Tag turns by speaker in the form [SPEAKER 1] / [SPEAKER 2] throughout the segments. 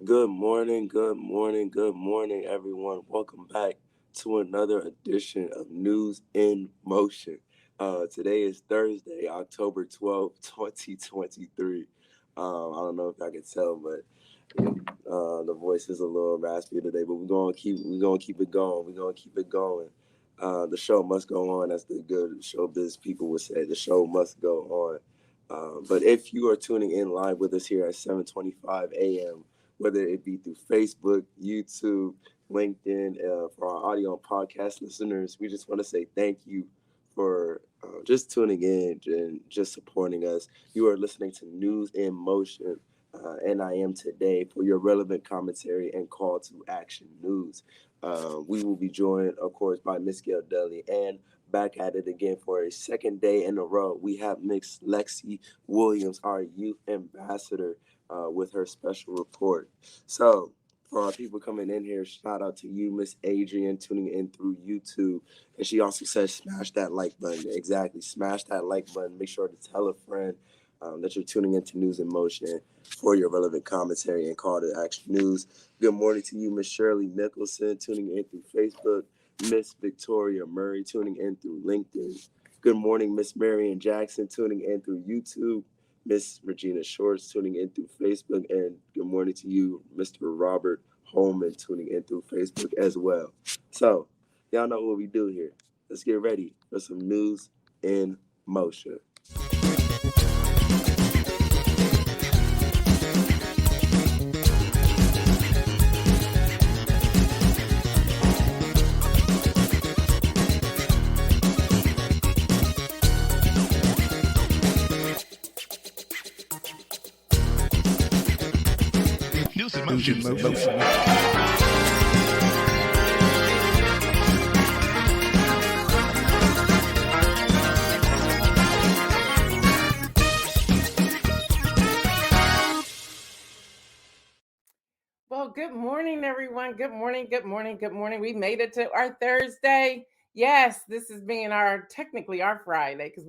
[SPEAKER 1] Good morning, everyone. Welcome back to another edition of News in Motion. Today is Thursday, October 12th, 2023. I don't know if I can tell, but the voice is a little raspy today, but we're gonna keep it going. We're gonna keep it going. The show must go on, as the good showbiz people would say. The show must go on. But if you are tuning in live with us here at 7:25 a.m., whether it be through Facebook, YouTube, LinkedIn, for our audio and podcast listeners, we just want to say thank you for just tuning in and just supporting us. You are listening to News in Motion, and I am today for your relevant commentary and call to action news. We will be joined, of course, by Miss Gail Deli, and back at it again for a second day in a row. We have Miss Lexi Williams, our youth ambassador, with her special report. So, for our people coming in here, shout out to you, Miss Adrian, tuning in through YouTube. And she also says, smash that like button. Exactly. Smash that like button. Make sure to tell a friend that you're tuning into News in Motion for your relevant commentary and call to action news. Good morning to you, Miss Shirley Nicholson, tuning in through Facebook. Miss Victoria Murray, tuning in through LinkedIn. Good morning, Miss Marion Jackson, tuning in through YouTube. Miss Regina Shorts, tuning in through Facebook. And good morning to you, Mr. Robert Holman, tuning in through Facebook as well. So, y'all know what we do here. Let's get ready for some news in motion.
[SPEAKER 2] News in motion.
[SPEAKER 3] Well, good morning, everyone. Good morning, good morning, good morning. We made it to our Thursday. Yes, this is being technically our Friday because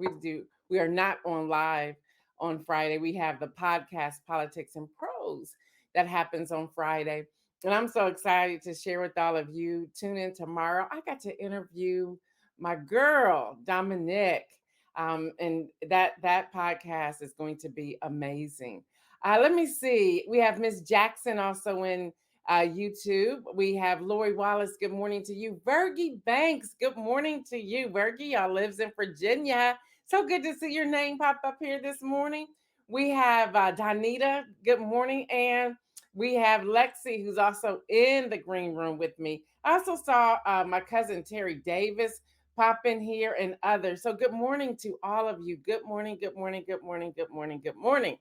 [SPEAKER 3] we are not on live on Friday. We have the podcast Politics and Pros that happens on Friday. And I'm so excited to share with all of you. Tune in tomorrow. I got to interview my girl, Dominique. And that podcast is going to be amazing. Let me see. We have Miss Jackson also in YouTube. We have Lori Wallace. Good morning to you. Virgie Banks. Good morning to you. Virgie, y'all lives in Virginia. So good to see your name pop up here this morning. We have Donita. Good morning. And we have Lexi, who's also in the green room with me. I also saw my cousin Terry Davis pop in here and others. So good morning to all of you. Good morning. Good morning. Good morning. Good morning. Good morning.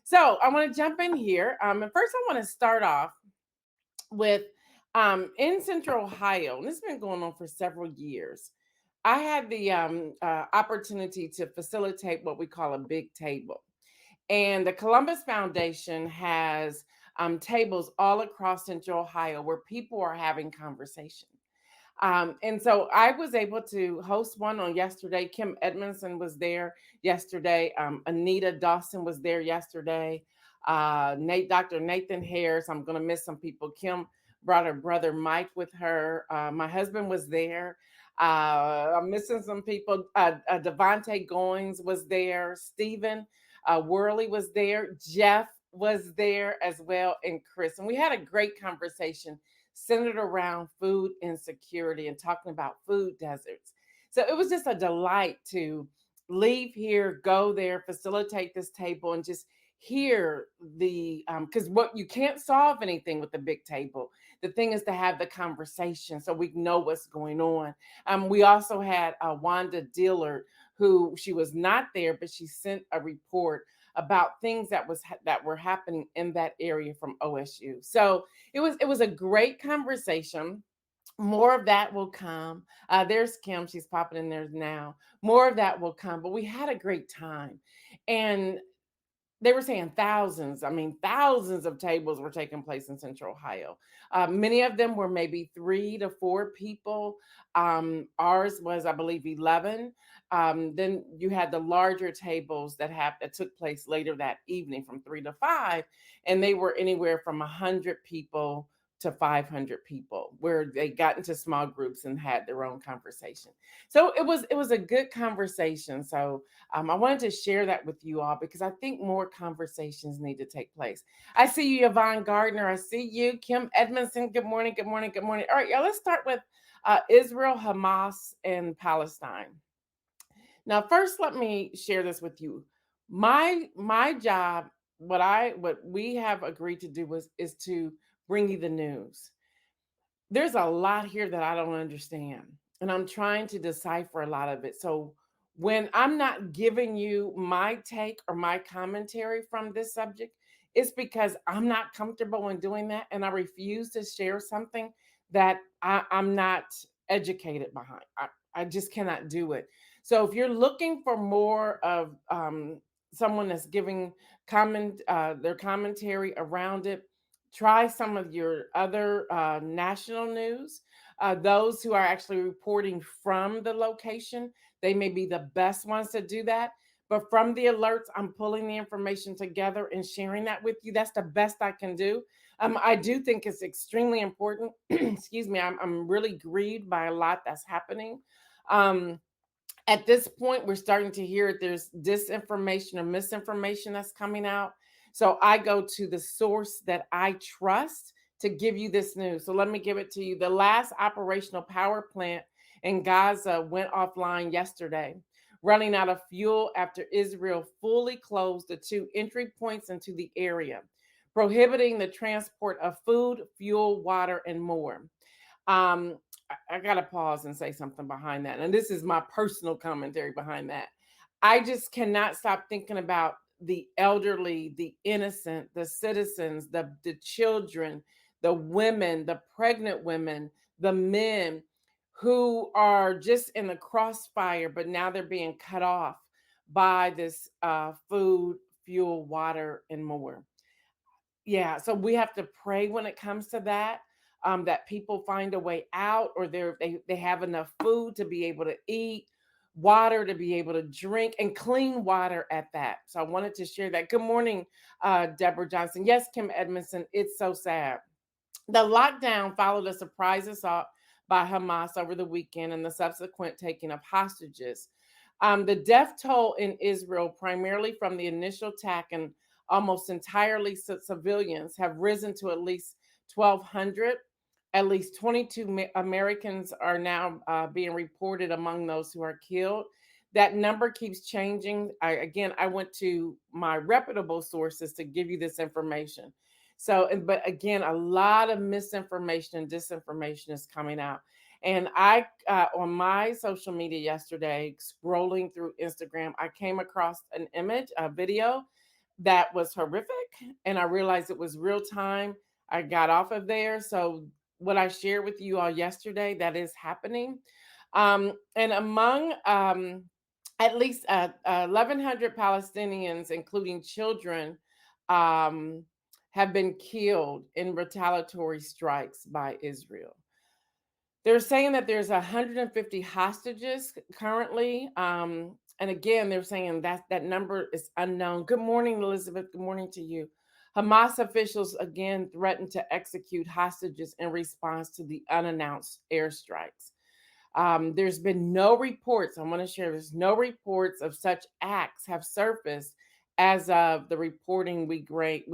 [SPEAKER 3] So I want to jump in here. And first, I want to start off with in Central Ohio, and this has been going on for several years. I had the opportunity to facilitate what we call a big table. And the Columbus Foundation has tables all across Central Ohio where people are having conversations. And so I was able to host one on yesterday. Kim Edmondson was there yesterday. Anita Dawson was there yesterday. Dr. Nathan Harris. I'm going to miss some people. Kim brought her brother Mike with her. My husband was there. I'm missing some people. Devontae Goings was there. Stephen Worley was there. Jeff was there as well, and Chris. And we had a great conversation centered around food insecurity and talking about food deserts. So it was just a delight to leave here, go there, facilitate this table, and just hear because what you can't solve anything with the big table. The thing is to have the conversation so we know what's going on. We also had Wanda Dillard, who she was not there, but she sent a report about things that were happening in that area from OSU. So it was a great conversation. More of that will come. There's Kim. She's popping in there now. More of that will come. But we had a great time. And they were saying thousands. I mean, thousands of tables were taking place in Central Ohio. Many of them were maybe 3 to 4 people. Ours was, I believe, 11. Then you had the larger tables that took place later that evening from 3 to 5, and they were anywhere from 100 people to 500 people, where they got into small groups and had their own conversation. So it was a good conversation. So I wanted to share that with you all because I think more conversations need to take place. I see you, Yvonne Gardner. I see you, Kim Edmondson. Good morning. Good morning. Good morning. All right, y'all. Let's start with Israel, Hamas, and Palestine. Now, first, let me share this with you. My job, what we have agreed to do is to bring you the news. There's a lot here that I don't understand, and I'm trying to decipher a lot of it. So when I'm not giving you my take or my commentary from this subject, it's because I'm not comfortable in doing that, and I refuse to share something that I'm not educated behind. I just cannot do it. So if you're looking for more of someone that's giving their commentary around it, try some of your other national news. Those who are actually reporting from the location, they may be the best ones to do that. But from the alerts, I'm pulling the information together and sharing that with you. That's the best I can do. I do think it's extremely important. Excuse me, I'm really grieved by a lot that's happening. Um, at this point, we're starting to hear there's disinformation or misinformation that's coming out. So I go to the source that I trust to give you this news. So let me give it to you. The last operational power plant in Gaza went offline yesterday, running out of fuel after Israel fully closed the two entry points into the area, prohibiting the transport of food, fuel, water, and more. I gotta pause and say something behind that. And this is my personal commentary behind that. I just cannot stop thinking about the elderly, the innocent, the citizens, the children, the women, the pregnant women, the men who are just in the crossfire, but now they're being cut off by this food, fuel, water, and more. Yeah, so we have to pray when it comes to that, that people find a way out, or they have enough food to be able to eat, water to be able to drink, and clean water at that. So I wanted to share that. Good morning, Deborah Johnson. Yes, Kim Edmondson. It's so sad. The lockdown followed a surprise assault by Hamas over the weekend and the subsequent taking of hostages. The death toll in Israel, primarily from the initial attack and almost entirely civilians, have risen to at least 1,200. At least 22 Americans are now being reported among those who are killed. That number keeps changing. I went to my reputable sources to give you this information. So, but again, a lot of misinformation and disinformation is coming out. And on my social media yesterday, scrolling through Instagram, I came across an image, a video that was horrific. And I realized it was real time. I got off of there. So, what I shared with you all yesterday, that is happening. And among at least 1,100 Palestinians, including children, um, have been killed in retaliatory strikes by Israel. They're saying that there's 150 hostages currently. And again, they're saying that number is unknown. Good morning, Elizabeth. Good morning to you. Hamas officials again threatened to execute hostages in response to the unannounced airstrikes. There's been no reports. I want to share this. No reports of such acts have surfaced as of the reporting we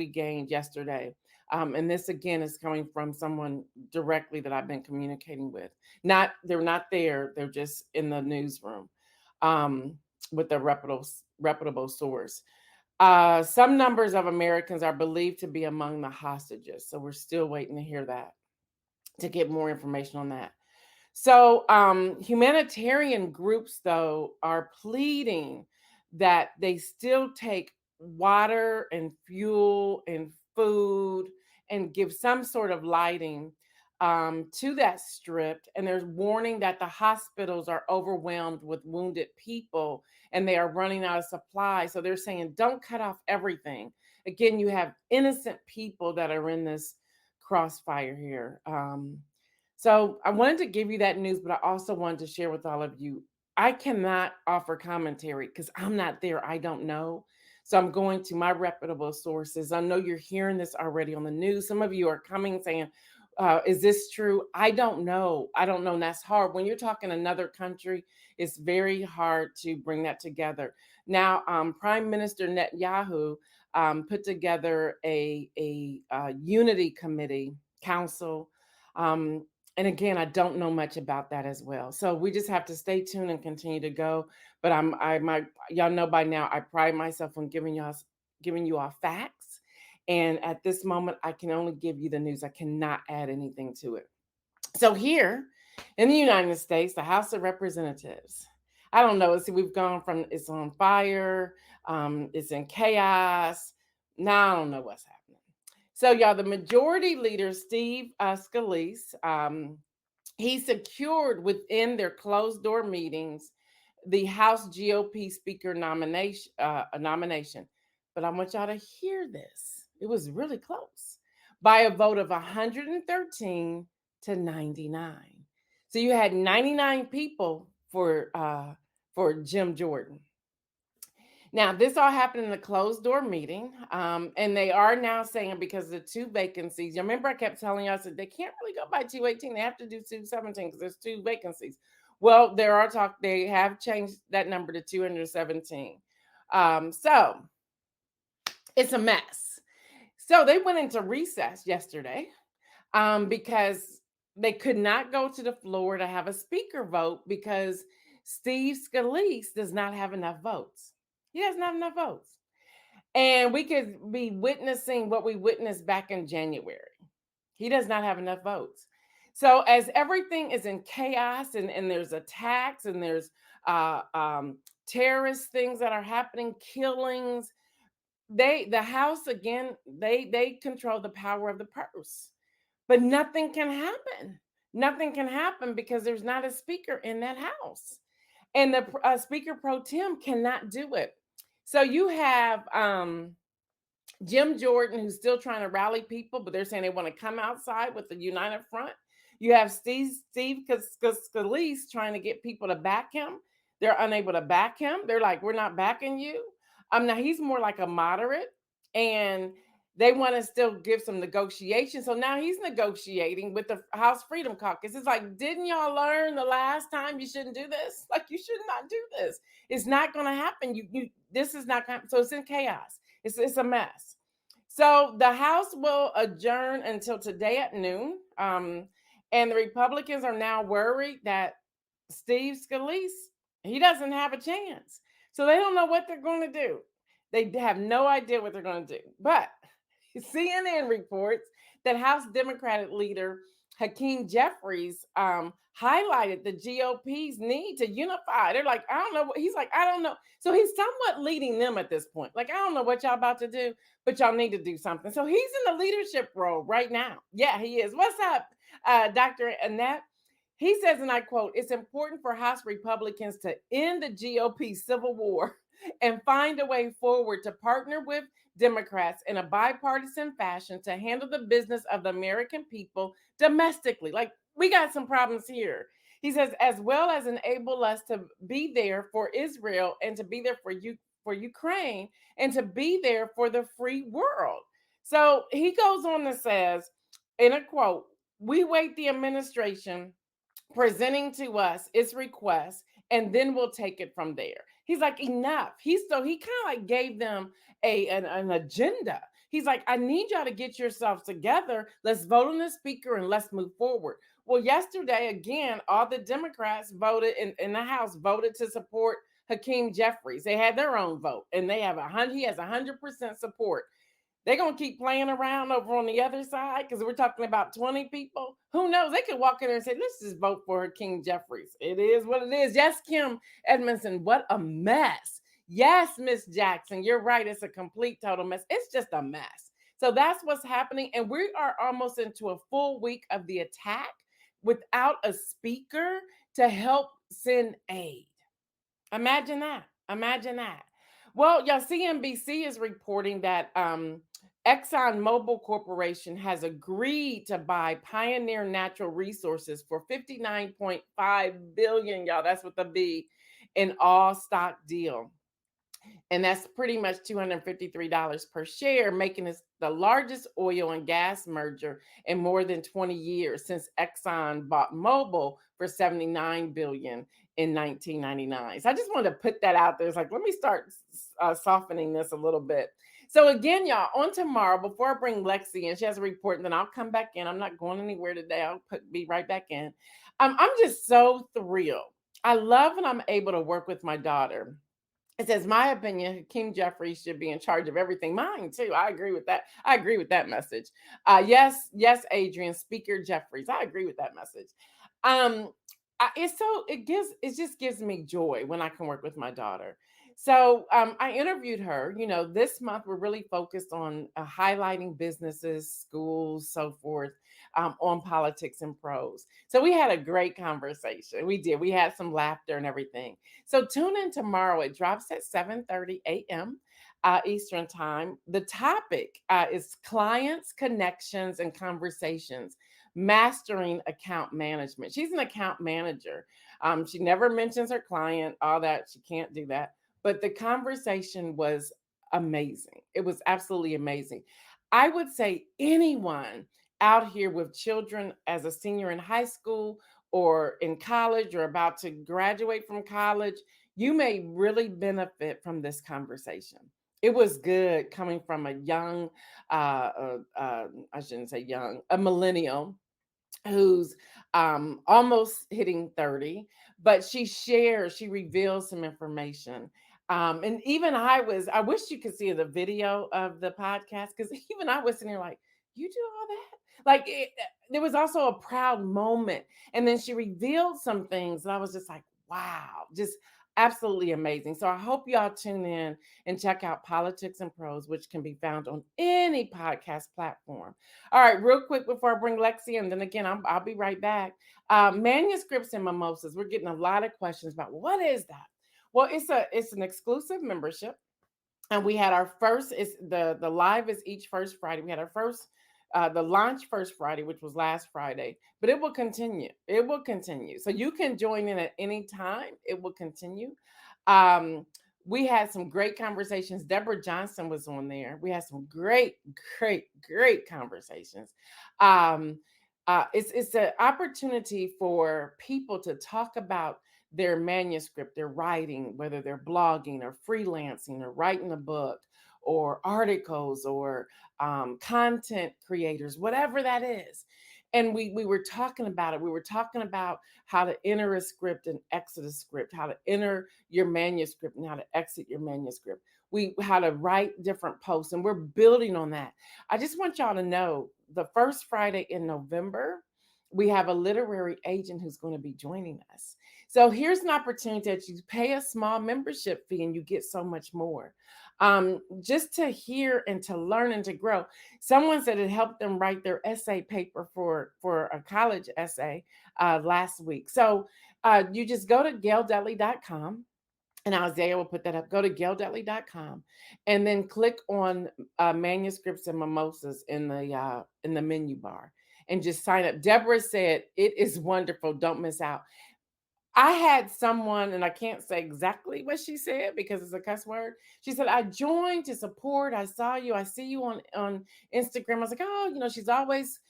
[SPEAKER 3] gained yesterday. And this again is coming from someone directly that I've been communicating with. They're not there. They're just in the newsroom um, with a reputable source. Some numbers of Americans are believed to be among the hostages. So we're still waiting to hear that, to get more information on that. So, humanitarian groups, though, are pleading that they still take water and fuel and food and give some sort of lighting to that strip. And there's warning that the hospitals are overwhelmed with wounded people and they are running out of supply. So they're saying, don't cut off everything. Again, you have innocent people that are in this crossfire here. So I wanted to give you that news, but I also wanted to share with all of you. I cannot offer commentary because I'm not there. I don't know. So I'm going to my reputable sources. I know you're hearing this already on the news. Some of you are coming saying, is this true? I don't know. I don't know. And that's hard. When you're talking another country, it's very hard to bring that together. Now, Prime Minister Netanyahu put together a unity committee council. And again, I don't know much about that as well. So we just have to stay tuned and continue to go. But y'all know by now, I pride myself on giving you all facts. And at this moment, I can only give you the news. I cannot add anything to it. So here in the United States, the House of Representatives, I don't know. See, we've gone from it's on fire, it's in chaos. Now I don't know what's happening. So, y'all, the majority leader, Steve Scalise, he secured within their closed door meetings the House GOP Speaker nomination. But I want y'all to hear this. It was really close by a vote of 113 to 99. So you had 99 people for Jim Jordan. Now, this all happened in a closed door meeting, and they are now saying because of the two vacancies. You remember I kept telling y'all, I said they can't really go by 218. They have to do 217 because there's two vacancies. Well, they have changed that number to 217. So it's a mess. So they went into recess yesterday because they could not go to the floor to have a speaker vote because Steve Scalise does not have enough votes. He doesn't have enough votes. And we could be witnessing what we witnessed back in January. He does not have enough votes. So as everything is in chaos and there's attacks and there's terrorist things that are happening, killings, the House again, they control the power of the purse. But nothing can happen. Nothing can happen because there's not a speaker in that house. And the speaker pro tem cannot do it. So you have Jim Jordan, who's still trying to rally people, but they're saying they want to come outside with the united front. You have Steve Scalise trying to get people to back him. They're unable to back him. They're like, we're not backing you. Now he's more like a moderate, and they want to still give some negotiation. So now he's negotiating with the House Freedom Caucus. It's like, didn't y'all learn the last time you shouldn't do this? Like, you should not do this. It's not going to happen. This is not going to, so it's in chaos. It's a mess. So the House will adjourn until today at noon. And the Republicans are now worried that Steve Scalise, he doesn't have a chance. So they don't know what they're going to do. They have no idea what they're going to do. But CNN reports that House Democratic leader Hakeem Jeffries highlighted the GOP's need to unify. They're like, I don't know. He's like, I don't know. So he's somewhat leading them at this point. Like, I don't know what y'all about to do, but y'all need to do something. So he's in the leadership role right now. Yeah, he is. What's up, Dr. Annette? He says, and I quote, it's important for House Republicans to end the GOP civil war and find a way forward to partner with Democrats in a bipartisan fashion to handle the business of the American people domestically. Like, we got some problems here. He says, as well as enable us to be there for Israel and to be there for Ukraine and to be there for the free world. So he goes on and says, in a quote, we wait the administration presenting to us its request, and then we'll take it from there. He's like, enough. He kind of like gave them an agenda. He's like, I need y'all to get yourselves together. Let's vote on the speaker and let's move forward. Well, yesterday, again, all the Democrats voted in the House voted to support Hakeem Jeffries. They had their own vote, and he has 100% support. They're going to keep playing around over on the other side because we're talking about 20 people. Who knows? They could walk in there and say, let's just vote for King Jeffries. It is what it is. Yes, Kim Edmondson, what a mess. Yes, Miss Jackson, you're right. It's a complete total mess. It's just a mess. So that's what's happening. And we are almost into a full week of the attack without a speaker to help send aid. Imagine that. Imagine that. Well, y'all, CNBC is reporting that ExxonMobil Corporation has agreed to buy Pioneer Natural Resources for $59.5 billion, y'all. That's with the B, an all stock deal. And that's pretty much $253 per share, making this the largest oil and gas merger in more than 20 years since Exxon bought Mobil for 79 billion in 1999. So I just wanted to put that out there. It's like, let me start softening this a little bit. So again, y'all, on tomorrow, before I bring Lexi in, she has a report, and then I'll come back in. I'm not going anywhere today. Be right back in. I'm just so thrilled. I love when I'm able to work with my daughter. It says, my opinion, Hakeem Jeffries should be in charge of everything. Mine too. I agree with that. I agree with that message. Yes, Adrian, Speaker Jeffries. I agree with that message. Um, it just gives me joy when I can work with my daughter. So I interviewed her. This month we're really focused on highlighting businesses, schools, so forth, on politics and pros. So we had a great conversation. We did. We had some laughter and everything. So tune in tomorrow. It drops at 7:30 a.m. Eastern time. The topic is clients, connections, and conversations. Mastering account management. She's an account manager. She never mentions her client, all that. She can't do that. But the conversation was amazing. It was absolutely amazing. I would say anyone out here with children as a senior in high school or in college or about to graduate from college, you may really benefit from this conversation. It was good coming from a young, I shouldn't say young, a millennial who's almost hitting 30, but she reveals some information. And even I wish you could see the video of the podcast, because even I was sitting there like, you do all that? There was also a proud moment. And then she revealed some things, and I was just like, wow, just absolutely amazing. So I hope y'all tune in and check out Politics and Pros, which can be found on any podcast platform. All right, real quick before I bring Lexi in, then again, I'll be right back. Manuscripts and mimosas. We're getting a lot of questions about what is that. Well, it's an exclusive membership, and we had our first. It's the live is each first Friday. We had our first. The launch first Friday, which was last Friday, but it will continue. It will continue. So you can join in at any time. It will continue. Um, we had some great conversations. Deborah Johnson was on there. We had some great conversations. Um, it's an opportunity for people to talk about their manuscript, their writing, whether they're blogging or freelancing or writing a book or articles or content creators, whatever that is. And we were talking about it. We were talking about how to enter a script and exit a script, how to enter your manuscript and how to exit your manuscript. How to write different posts, and we're building on that. I just want y'all to know the first Friday in November, we have a literary agent who's going to be joining us. So here's an opportunity that you pay a small membership fee and you get so much more. Just to hear and to learn and to grow. Someone said it helped them write their essay paper for a college essay last week. So you just go to gaildudley.com. And Isaiah will put that up. Go to gaildudley.com and then click on manuscripts and mimosas in the menu bar and just sign up. Deborah said, it is wonderful. Don't miss out. I had someone, and I can't say exactly what she said because it's a cuss word. She said, I joined to support. I saw you. I see you on Instagram. I was like, oh, she's always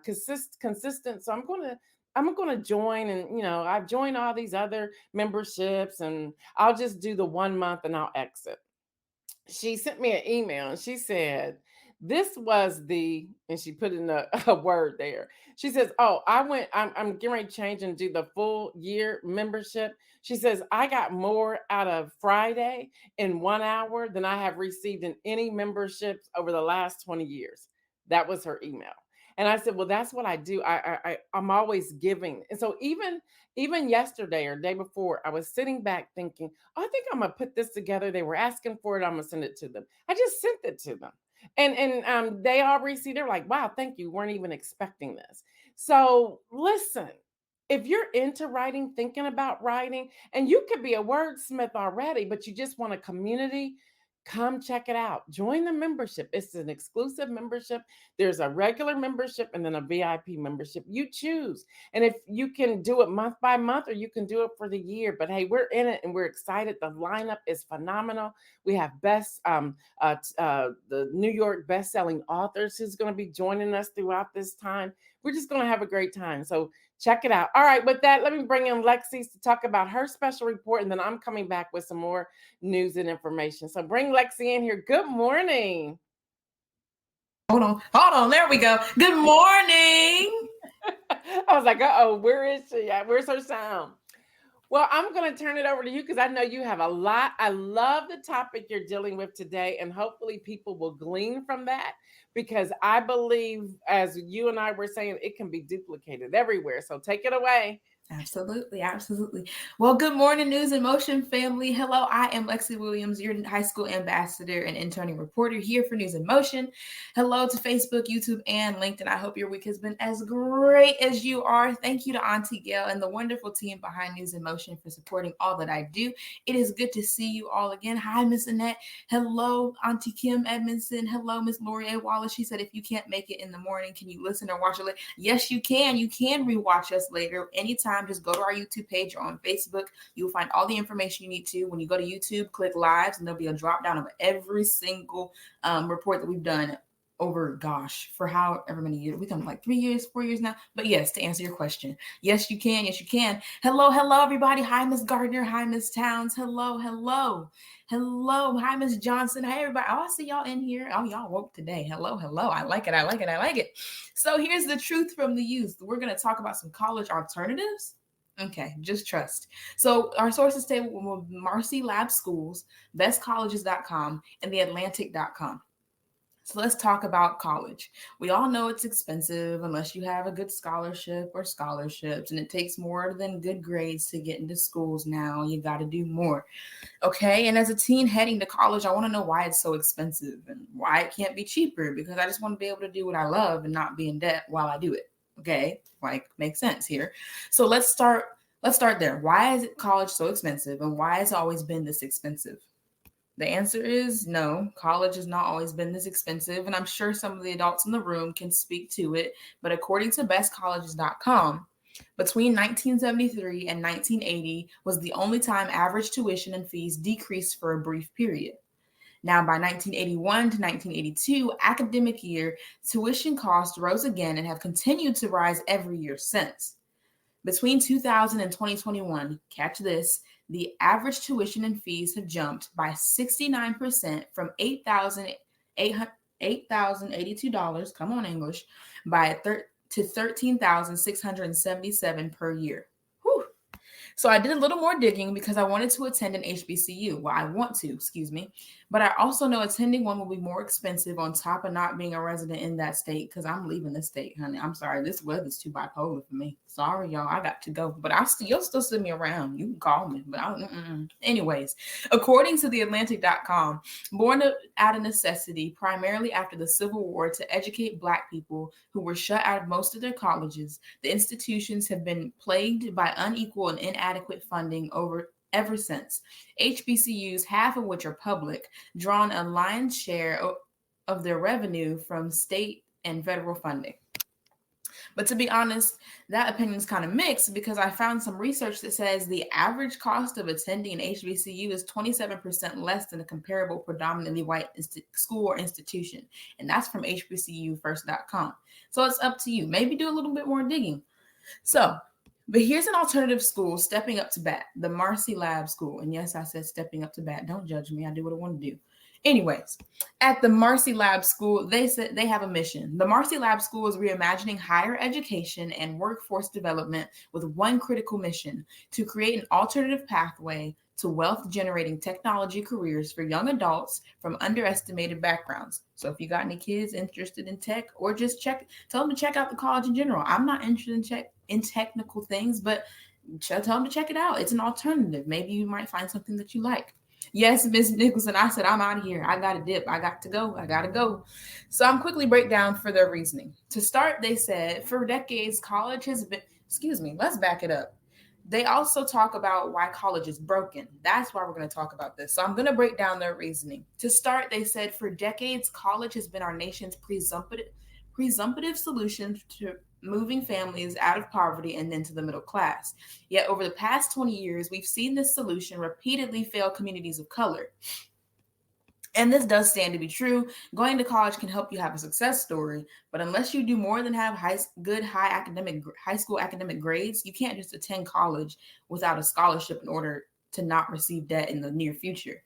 [SPEAKER 3] consistent. So I'm gonna join, and I've joined all these other memberships, and I'll just do the 1 month and I'll exit. She sent me an email and she said, this was and she put in a word there. She says, oh, I'm getting ready to change and do the full year membership. She says, I got more out of Friday in 1 hour than I have received in any memberships over the last 20 years. That was her email. And I said, well, that's what I do. I'm always giving. And so even yesterday or day before, I was sitting back thinking, oh, I think I'm gonna put this together. They were asking for it. I'm gonna send it to them. I just sent it to them. And they all received. They're like, wow, thank you. Weren't even expecting this. So listen, if you're into writing, thinking about writing, and you could be a wordsmith already, but you just want a community, Come check it out. Join the membership. It's an exclusive membership. There's a regular membership and then a VIP membership. You choose. And if you can do it month by month or you can do it for the year, but hey, we're in it and we're excited. The lineup is phenomenal. We have the New York best-selling authors who's going to be joining us throughout this time. We're just going to have a great time. So check it out. All right, with that, let me bring in Lexi to talk about her special report, and then I'm coming back with some more news and information. So bring Lexi in here. Good morning.
[SPEAKER 4] Hold on. There we go. Good morning.
[SPEAKER 3] I was like, uh-oh, where is she at? Where's her sound? Well, I'm going to turn it over to you because I know you have a lot. I love the topic you're dealing with today, and hopefully people will glean from that because I believe, as you and I were saying, it can be duplicated everywhere. So take it away.
[SPEAKER 4] Absolutely. Well, good morning, News in Motion family. Hello, I am Lexi Williams, your high school ambassador and interning reporter here for News in Motion. Hello to Facebook, YouTube, and LinkedIn. I hope your week has been as great as you are. Thank you to Auntie Gail and the wonderful team behind News in Motion for supporting all that I do. It is good to see you all again. Hi, Miss Annette. Hello, Auntie Kim Edmondson. Hello, Miss Lori A. Wallace. She said, if you can't make it in the morning, can you listen or watch it later? Yes, you can. You can rewatch us later anytime. Just go to our YouTube page or on Facebook. You'll find all the information you need to. When you go to YouTube, click lives, and there'll be a drop down of every single report that we've done over, for however many years. We've done like 3 years, 4 years now. But yes, to answer your question, yes, you can. Yes, you can. Hello, everybody. Hi, Miss Gardner. Hi, Miss Towns. Hello. Hi, Miss Johnson. Hey, everybody. Oh, I see y'all in here. Oh, y'all woke today. Hello. I like it. So here's the truth from the youth. We're going to talk about some college alternatives. Okay, just trust. So our sources stay with Marcy Lab Schools, bestcolleges.com, and theatlantic.com. So let's talk about college. We all know it's expensive unless you have a good scholarship or scholarships, and it takes more than good grades to get into schools now. You got to do more. Okay, and as a teen heading to college, I want to know why it's so expensive and why it can't be cheaper, because I just want to be able to do what I love and not be in debt while I do it. Okay, makes sense here. So let's start there. Why is college so expensive, and why has it always been this expensive? The answer is no, college has not always been this expensive, and I'm sure some of the adults in the room can speak to it, but according to bestcolleges.com, between 1973 and 1980 was the only time average tuition and fees decreased for a brief period. Now, by 1981 to 1982 academic year, tuition costs rose again and have continued to rise every year since. Between 2000 and 2021, catch this, the average tuition and fees have jumped by 69% from $8,082, come on English, to $13,677 per year. Whew. So I did a little more digging because I wanted to attend an HBCU. Well, I want to, but I also know attending one will be more expensive on top of not being a resident in that state, because I'm leaving the state, honey. I'm sorry. This weather's too bipolar for me. Sorry, y'all. I got to go. But you'll still see me around. You can call me. But anyways, according to theatlantic.com, born out of necessity, primarily after the Civil War, to educate Black people who were shut out of most of their colleges, the institutions have been plagued by unequal and inadequate funding ever since. HBCUs, half of which are public, drawn a lion's share of their revenue from state and federal funding. But to be honest, that opinion is kind of mixed, because I found some research that says the average cost of attending an HBCU is 27% less than a comparable predominantly white school or institution. And that's from HBCUfirst.com. So it's up to you. Maybe do a little bit more digging. But here's an alternative school stepping up to bat, the Marcy Lab School. And yes, I said stepping up to bat. Don't judge me. I do what I want to do. Anyways, at the Marcy Lab School, they said they have a mission. The Marcy Lab School is reimagining higher education and workforce development with one critical mission: to create an alternative pathway to wealth-generating technology careers for young adults from underestimated backgrounds. So if you got any kids interested in tech, or just tell them to check out the college in general. I'm not interested in technical things, but tell them to check it out. It's an alternative. Maybe you might find something that you like. Yes, Ms. Nicholson, I said, I'm out of here. I got to dip. I got to go. So I'm quickly break down for their reasoning. To start, they said, for decades, college has been, let's back it up. They also talk about why college is broken. That's why we're going to talk about this. So I'm going to break down their reasoning. To start, they said for decades, college has been our nation's presumptive solution to moving families out of poverty and into the middle class. Yet over the past 20 years, we've seen this solution repeatedly fail communities of color. And this does stand to be true. Going to college can help you have a success story, but unless you do more than have high school academic grades, you can't just attend college without a scholarship in order to not receive debt in the near future.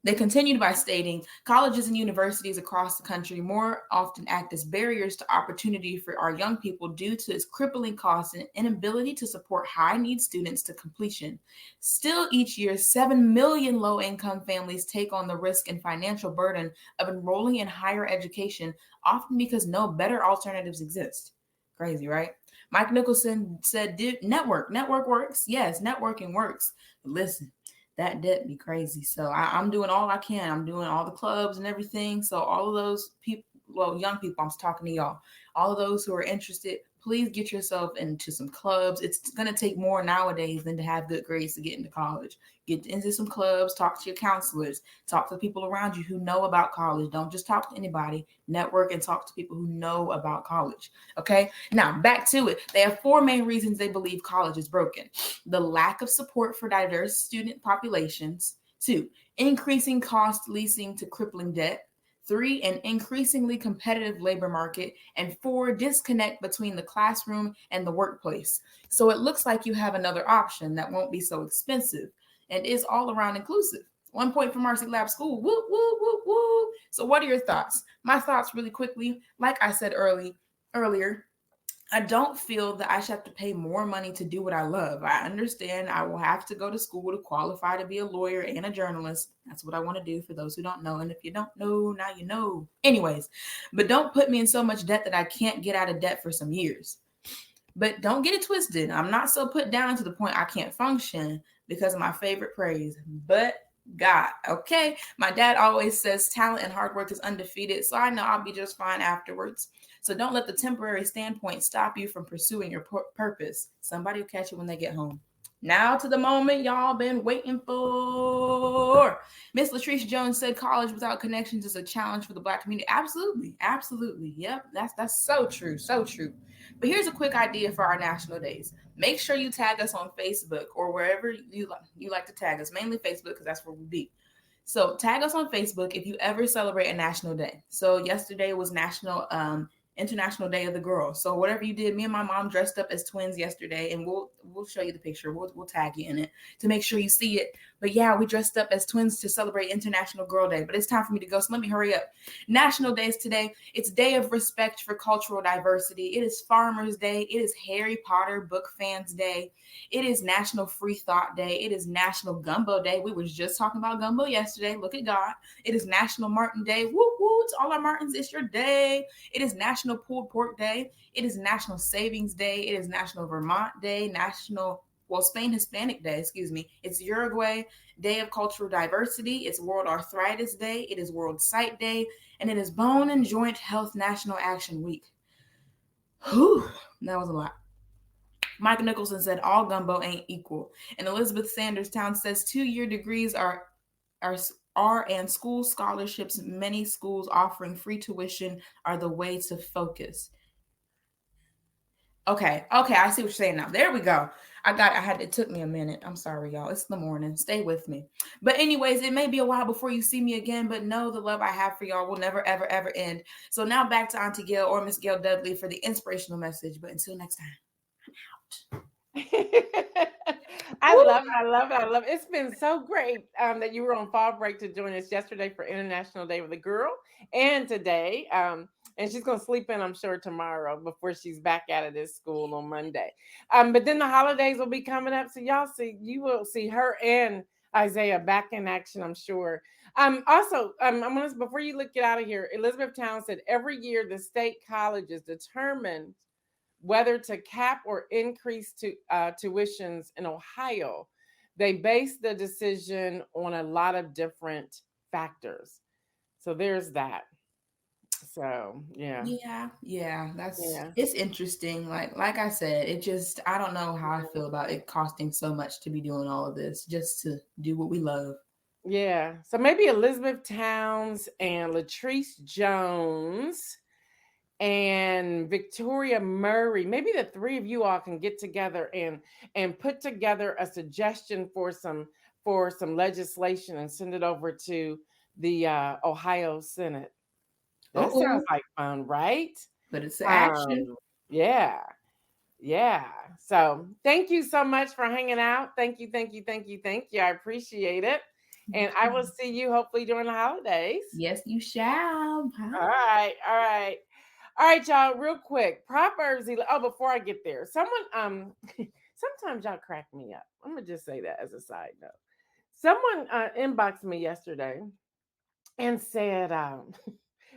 [SPEAKER 4] They continued by stating, colleges and universities across the country more often act as barriers to opportunity for our young people due to its crippling costs and inability to support high-need students to completion. Still, each year, 7 million low-income families take on the risk and financial burden of enrolling in higher education, often because no better alternatives exist. Crazy, right? Mike Nicholson said, network works. Yes, networking works. But listen, that debt be crazy. So I'm doing all I can. I'm doing all the clubs and everything. So all of those people, well, young people, I'm talking to y'all. All of those who are interested, please get yourself into some clubs. It's going to take more nowadays than to have good grades to get into college. Get into some clubs, talk to your counselors, talk to the people around you who know about college. Don't just talk to anybody. Network and talk to people who know about college. Okay, now back to it. They have 4 main reasons they believe college is broken: the lack of support for diverse student populations, 2, increasing cost leading to crippling debt, 3, an increasingly competitive labor market, and 4, disconnect between the classroom and the workplace. So it looks like you have another option that won't be so expensive and is all around inclusive. 1 point for Marcy Lab School. Woo, woo, woo, woo. So what are your thoughts? My thoughts really quickly, like I said earlier, I don't feel that I should have to pay more money to do what I love. I understand I will have to go to school to qualify to be a lawyer and a journalist. That's what I want to do for those who don't know. And if you don't know, now you know. Anyways, but don't put me in so much debt that I can't get out of debt for some years. But don't get it twisted. I'm not so put down to the point I can't function because of my favorite praise. But God, okay? My dad always says talent and hard work is undefeated, so I know I'll be just fine afterwards. So don't let the temporary standpoint stop you from pursuing your purpose. Somebody will catch you when they get home. Now to the moment y'all been waiting for. Miss Latrice Jones said college without connections is a challenge for the Black community. Absolutely. Absolutely. Yep. That's so true. So true. But here's a quick idea for our national days. Make sure you tag us on Facebook or wherever you like to tag us, mainly Facebook because that's where we be. So tag us on Facebook if you ever celebrate a national day. So yesterday was International Day of the Girl. So whatever you did, me and my mom dressed up as twins yesterday, and we'll show you the picture. We'll tag you in it to make sure you see it. But yeah, we dressed up as twins to celebrate International Girl Day. But it's time for me to go, so let me hurry up. National Days today. It's Day of Respect for Cultural Diversity. It is Farmers Day. It is Harry Potter Book Fans Day. It is National Free Thought Day. It is National Gumbo Day. We were just talking about gumbo yesterday. Look at God. It is National Martin Day. Woo woo! To all our Martins, it's your day. It is National Pulled Pork Day. It is National Savings Day. It is National Vermont Day. Spain Hispanic Day, excuse me. It's Uruguay Day of Cultural Diversity. It's World Arthritis Day. It is World Sight Day. And it is Bone and Joint Health National Action Week. Whew, that was a lot. Mike Nicholson said all gumbo ain't equal. And Elizabeth Sanders Town says 2-year degrees are and school scholarships, many schools offering free tuition are the way to focus. Okay, I see what you're saying now. There we go. It took me a minute. I'm sorry, y'all. It's the morning. Stay with me. But anyways, it may be a while before you see me again, but know the love I have for y'all will never, ever, ever end. So now back to Auntie Gail or Miss Gail Dudley for the inspirational message. But until next time, I'm out.
[SPEAKER 3] I love it. It's been so great that you were on fall break to join us yesterday for International Day of the Girl, and today, and she's gonna sleep in, I'm sure, tomorrow before she's back out of this school on Monday. But then the holidays will be coming up, so you will see her and Isaiah back in action, I'm sure. Also, I'm gonna before you get out of here, Elizabeth Town said every year the state colleges determined whether to cap or increase tuitions in Ohio. They base the decision on a lot of different factors. So there's that. So yeah,
[SPEAKER 4] Yeah,
[SPEAKER 3] yeah,
[SPEAKER 4] it's interesting. Like I said, it just, I don't know how I feel about it costing so much to be doing all of this just to do what we love.
[SPEAKER 3] yeah. So maybe Elizabeth Towns and Latrice Jones and Victoria Murray. Maybe the three of you all can get together and put together a suggestion for some legislation and send it over to the Ohio Senate. That sounds
[SPEAKER 4] Uh-oh,
[SPEAKER 3] like fun, right?
[SPEAKER 4] but it's the action.
[SPEAKER 3] Um, yeah, yeah. So thank you so much for hanging out. Thank you, thank you, thank you, thank you. I appreciate it. And I will see you hopefully during the holidays.
[SPEAKER 4] Yes, you shall.
[SPEAKER 3] All right, all right. All right, y'all, real quick. Oh, before I get there, sometimes y'all crack me up. I'm gonna just say that as a side note. Someone inboxed me yesterday and said, I'm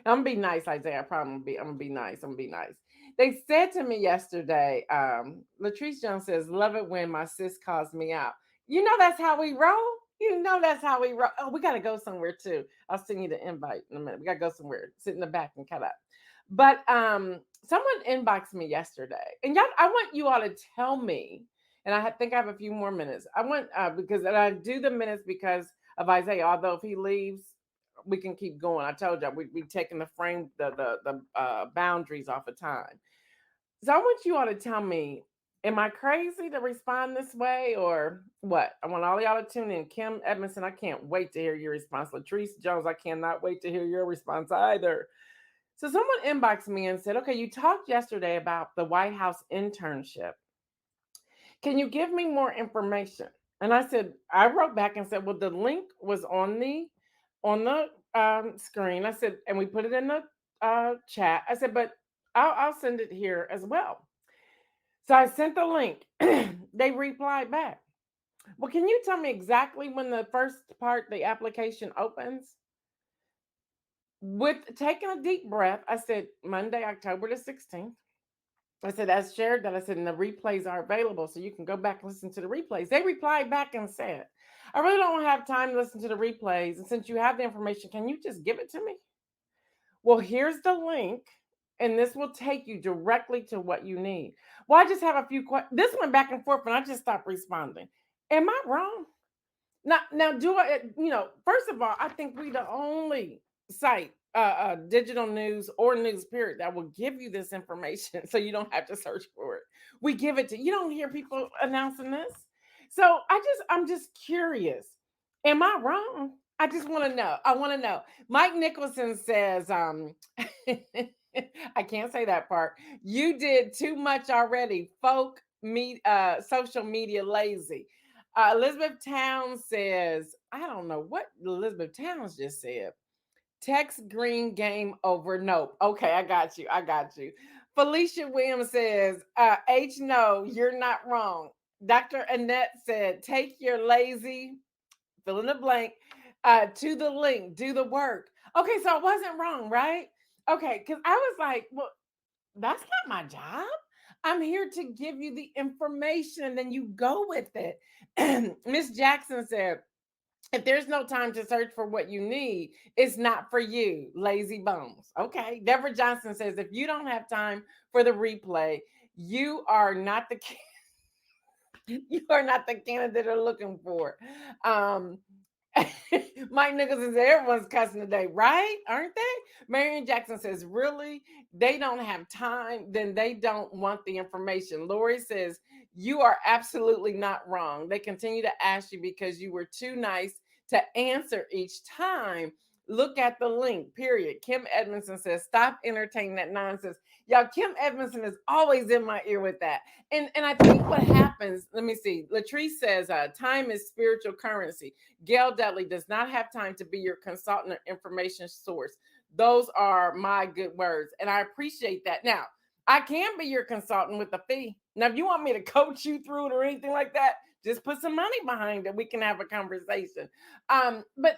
[SPEAKER 3] gonna be nice, Isaiah. I probably I'm gonna be nice. I'm gonna be nice. They said to me yesterday, Latrice Jones says, love it when my sis calls me out. You know that's how we roll. You know that's how we roll. Oh, we gotta go somewhere too. I'll send you the invite in a minute. We gotta go somewhere. Sit in the back and cut up. But someone inboxed me yesterday, and y'all, I want you all to tell me. And think I have a few more minutes. I want because and I do the minutes because of Isaiah. Although if he leaves, we can keep going. I told you we taking the frame the boundaries off of time. So I want you all to tell me, am I crazy to respond this way or what? I want all y'all to tune in. Kim Edmondson, I can't wait to hear your response. Latrice Jones, I cannot wait to hear your response either. So someone inboxed me and said, okay, you talked yesterday about the White House internship. Can you give me more information? And I said, I wrote back and said, well, the link was on the screen. I said, and we put it in the chat. I said, but I'll send it here as well. So I sent the link. They replied back. Well, can you tell me exactly when the first part, the application opens? With taking a deep breath, I said Monday, October the 16th. I said, as shared that, I said, and the replays are available, so you can go back and listen to the replays. They replied back and said, I really don't have time to listen to the replays. And since you have the information, can you just give it to me? Well, here's the link, and this will take you directly to what you need. Well, I just have a few questions. This went back and forth, and I just stopped responding. Am I wrong? Now, do I? First of all, I think we the only site, digital news or news period that will give you this information, so you don't have to search for it. We give it to you. Don't hear people announcing this, so I'm just curious. Am I wrong? I just want to know. I want to know. Mike Nicholson says, I can't say that part. You did too much already. Social media lazy. Elizabeth Towns says, I don't know what Elizabeth Towns just said. Text green game over. Nope. Okay, I got you. I got you. Felicia Williams says, H, no, you're not wrong. Dr. Annette said, take your lazy, fill in the blank, to the link, do the work. Okay, so I wasn't wrong, right? Okay, because I was like, well, that's not my job. I'm here to give you the information and then you go with it. Miss Jackson said, if there's no time to search for what you need, it's not for you, lazy bones. Okay. Deborah Johnson says, if you don't have time for the replay, you are not the you are not the candidate they're looking for. Um, Mike Nicholson said everyone's cussing today, right? Aren't they? Marion Jackson says, really? They don't have time, then they don't want the information. Lori says, you are absolutely not wrong. They continue to ask you because you were too nice to answer each time. Look at the link, period. Kim Edmondson says, stop entertaining that nonsense. Y'all, Kim Edmondson is always in my ear with that. And I think what happens, let me see. Latrice says, time is spiritual currency. Gail Dudley does not have time to be your consultant or information source. Those are my good words. And I appreciate that. Now, I can be your consultant with a fee. Now, if you want me to coach you through it or anything like that, just put some money behind it. We can have a conversation. But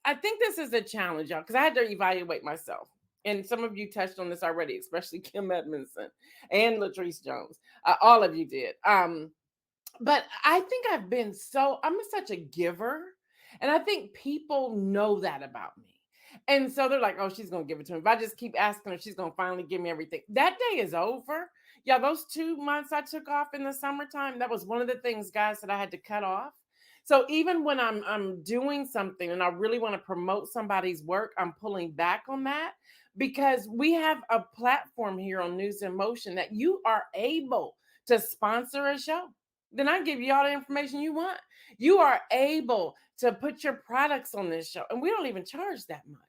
[SPEAKER 3] I think this is a challenge, y'all, because I had to evaluate myself. And some of you touched on this already, especially Kim Edmondson and Latrice Jones. All of you did. But I think I'm such a giver. And I think people know that about me. And so they're like, oh, she's going to give it to me. If I just keep asking her, she's going to finally give me everything. That day is over. Yeah, those 2 months I took off in the summertime, that was one of the things, guys, that I had to cut off. So even when I'm doing something and I really want to promote somebody's work, I'm pulling back on that because we have a platform here on News in Motion that you are able to sponsor a show. Then I give you all the information you want. You are able to put your products on this show, and we don't even charge that much.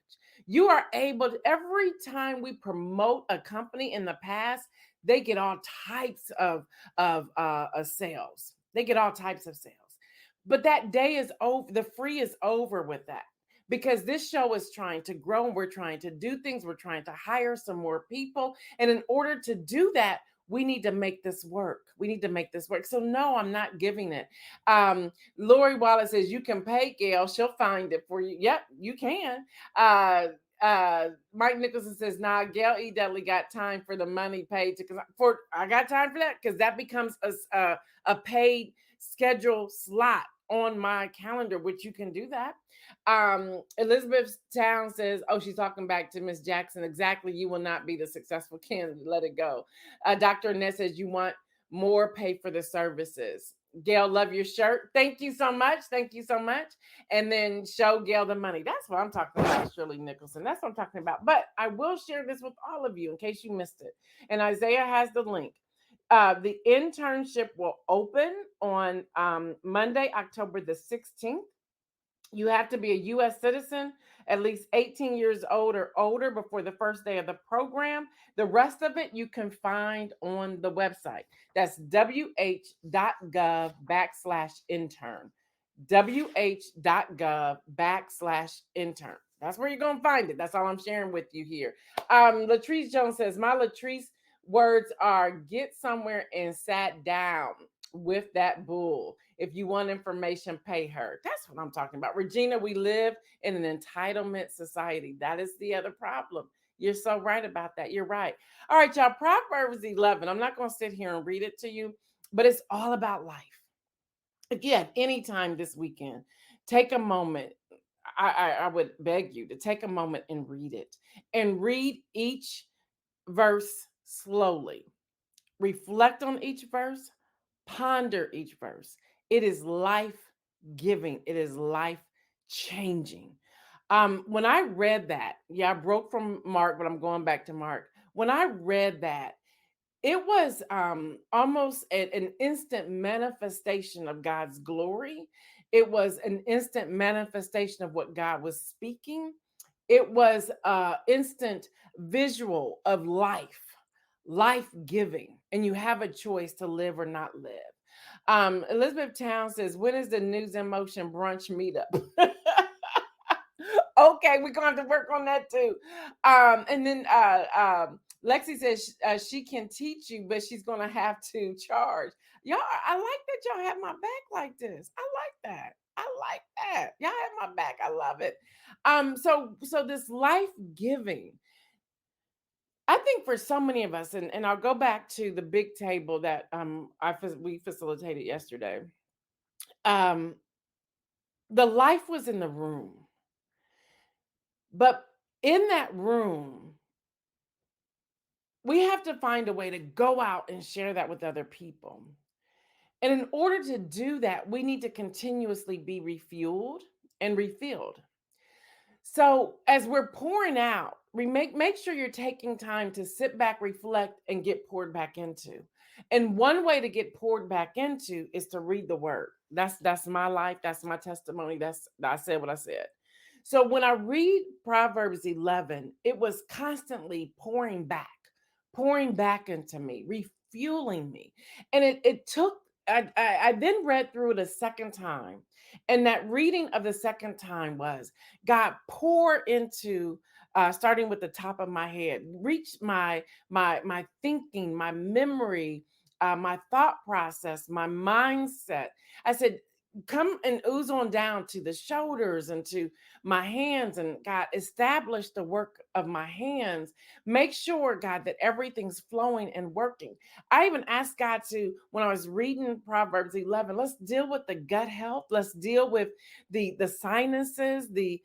[SPEAKER 3] You are able to, every time we promote a company in the past, they get all types of sales. They get all types of sales. But that day is over. The free is over with that because this show is trying to grow and we're trying to do things. We're trying to hire some more people. And in order to do that, we need to make this work. We need to make this work. So no, I'm not giving it. Lori Wallace says you can pay Gail. She'll find it for you. Yep, you can. Mike Nicholson says, nah, Gail E. Dudley got time for the money paid for. I got time for that because that becomes a paid schedule slot on my calendar, which you can do that. Elizabeth Town says, oh, she's talking back to Miss Jackson. Exactly. You will not be the successful candidate. Let it go. Dr. Annette says you want more pay for the services. Gail, love your shirt. Thank you so much. Thank you so much. And then show Gail the money. That's what I'm talking about, Shirley Nicholson. That's what I'm talking about. But I will share this with all of you in case you missed it. And Isaiah has the link. The internship will open on Monday, October the 16th. You have to be a U.S. citizen, at least 18 years old or older before the first day of the program. The rest of it you can find on the website. That's wh.gov/intern. wh.gov/intern. That's where you're going to find it. That's all I'm sharing with you here. Latrice Jones says, my Latrice words are get somewhere and sat down with that bull. If you want information, pay her. That's what I'm talking about. Regina, we live in an entitlement society. That is the other problem. You're so right about that. You're right. All right, y'all. Proverbs 11. I'm not going to sit here and read it to you, but it's all about life. Again, anytime this weekend, take a moment. I would beg you to take a moment and read it and read each verse slowly. Reflect on each verse, ponder each verse. It is life giving, it is life changing. When I read that, I broke from Mark, but I'm going back to Mark. When I read that, it was almost an instant manifestation of God's glory. It was an instant manifestation of what God was speaking. It was instant visual of life giving, and you have a choice to live or not live. Elizabeth Town says, when is the News in Motion brunch meetup? Okay, we're going to have to work on that too. And then Lexi says she can teach you, but she's going to have to charge. Y'all, I like that y'all have my back like this. I like that. I like that. Y'all have my back. I love it. So this life giving, I think for so many of us, and I'll go back to the big table that we facilitated yesterday. The life was in the room. But in that room, we have to find a way to go out and share that with other people. And in order to do that, we need to continuously be refueled and refilled. So as we're pouring out, make sure you're taking time to sit back, reflect, and get poured back into. And one way to get poured back into is to read the word. That's my life. That's my testimony. I said what I said. So when I read Proverbs 11, it was constantly pouring back into me, refueling me. And it took, I then read through it a second time. And that reading of the second time was God pour into, starting with the top of my head, reach my thinking, my memory, my thought process, my mindset. I said, come and ooze on down to the shoulders and to my hands, and God establish the work of my hands. Make sure, God, that everything's flowing and working. I even asked God to, when I was reading Proverbs 11, let's deal with the gut health. Let's deal with the sinuses, the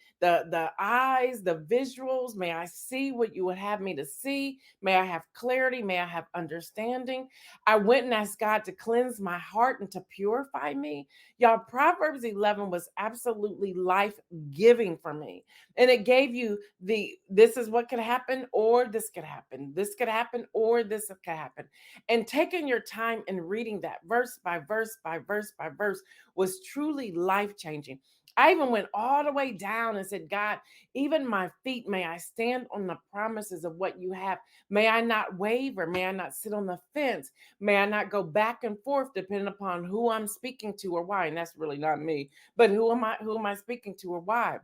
[SPEAKER 3] eyes, the visuals. May I see what you would have me to see. May I have clarity. May I have understanding. I went and asked God to cleanse my heart and to purify me. Y'all, Proverbs 11 was absolutely life giving for me. And it gave you this is what could happen, or this could happen. This could happen, or this could happen. And taking your time and reading that verse by verse by verse by verse was truly life changing. I even went all the way down and said, God, even my feet, may I stand on the promises of what you have. May I not waver. May I not sit on the fence. May I not go back and forth depending upon who I'm speaking to or why. And that's really not me, but who am I speaking to or why?